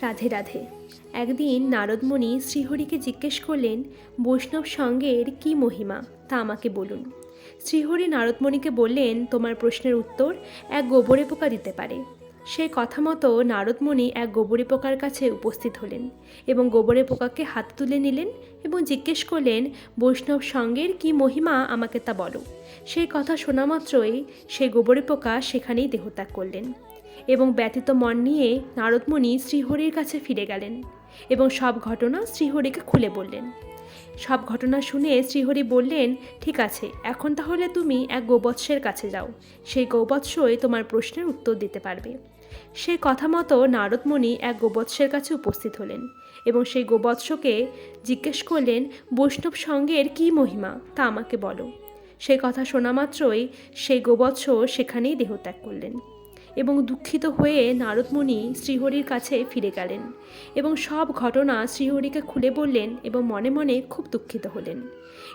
রাধে রাধে। একদিন নারদমণি শ্রীহরিকে জিজ্ঞেস করলেন, বৈষ্ণব সঙ্গের কি মহিমা তা আমাকে বলুন। শ্রীহরি নারদমণিকে বললেন, তোমার প্রশ্নের উত্তর এক গোবরে পোকা দিতে পারে। সেই কথা মতো নারদমণি এক গোবরে পোকার কাছে উপস্থিত হলেন এবং গোবরে পোকাকে হাত তুলে নিলেন এবং জিজ্ঞেস করলেন, বৈষ্ণব সঙ্গের কি মহিমা আমাকে তা বলো। সেই কথা শোনা মাত্রই সেই গোবরে পোকা সেখানেই দেহত্যাগ করলেন এবং ব্যথিত মন নিয়ে নারদমণি শ্রীহরির কাছে ফিরে গেলেন এবং সব ঘটনা শ্রীহরিকে খুলে বললেন। সব ঘটনা শুনে শ্রীহরি বললেন, ঠিক আছে, এখন তাহলে তুমি এক গোবৎসের কাছে যাও, সেই গোবৎসই তোমার প্রশ্নের উত্তর দিতে পারবে। সেই কথা মতো নারদমণি এক গোবৎসের কাছে উপস্থিত হলেন এবং সেই গোবৎসকে জিজ্ঞেস করলেন, বৈষ্ণব সঙ্গের কী মহিমা তা আমাকে বলো। সেই কথা শোনা মাত্রই সেই গোবৎস সেখানেই দেহত্যাগ করলেন এবং দুঃখিত হয়ে নারদমণি শ্রীহরির কাছে ফিরে গেলেন এবং সব ঘটনা শ্রীহরিকে খুলে বললেন এবং মনে মনে খুব দুঃখিত হলেন।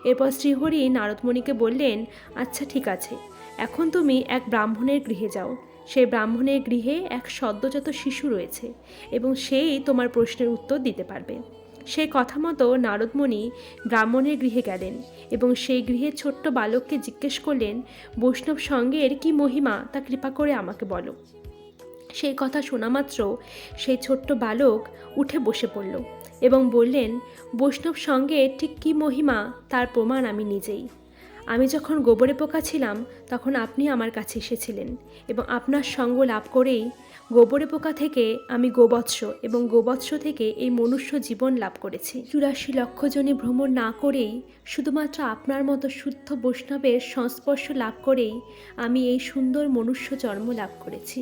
এরপর শ্রীহরি নারদমণিকে বললেন, আচ্ছা ঠিক আছে, এখন তুমি এক ব্রাহ্মণের গৃহে যাও। সেই ব্রাহ্মণের গৃহে এক সদ্যোজাত শিশু রয়েছে এবং সেই তোমার প্রশ্নের উত্তর দিতে পারবে। সেই কথা মতো নারদমণি ব্রাহ্মণের গৃহে গেলেন এবং সেই গৃহের ছোট্ট বালককে জিজ্ঞেস করলেন, বৈষ্ণব সঙ্গের কি মহিমা তা কৃপা করে আমাকে বলো। সেই কথা শোনা মাত্র সেই ছোট্ট বালক উঠে বসে পড়ল এবং বললেন, বৈষ্ণব সঙ্গের ঠিক কী মহিমা তার প্রমাণ আমি নিজেই। আমি যখন গোবরে পোকা ছিলাম তখন আপনি আমার কাছে এসেছিলেন এবং আপনার সঙ্গ লাভ করেই গোবরে পোকা থেকে আমি গোবৎস এবং গোবৎস থেকে এই মনুষ্য জীবন লাভ করেছি। 84 লক্ষ জনে ভ্রমণ না করেই শুধুমাত্র আপনার মতো শুদ্ধ বৈষ্ণবের সংস্পর্শ লাভ করেই আমি এই সুন্দর মনুষ্য জন্ম লাভ করেছি।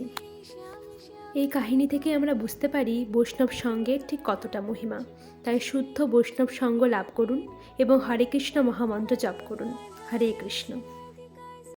এই কাহিনী থেকে আমরা বুঝতে পারি বৈষ্ণব সঙ্গের ঠিক কতটা মহিমা। তাই শুদ্ধ বৈষ্ণব সঙ্গ লাভ করুন এবং হরে কৃষ্ণ মহামন্ত্র জপ করুন। হরে কৃষ্ণ।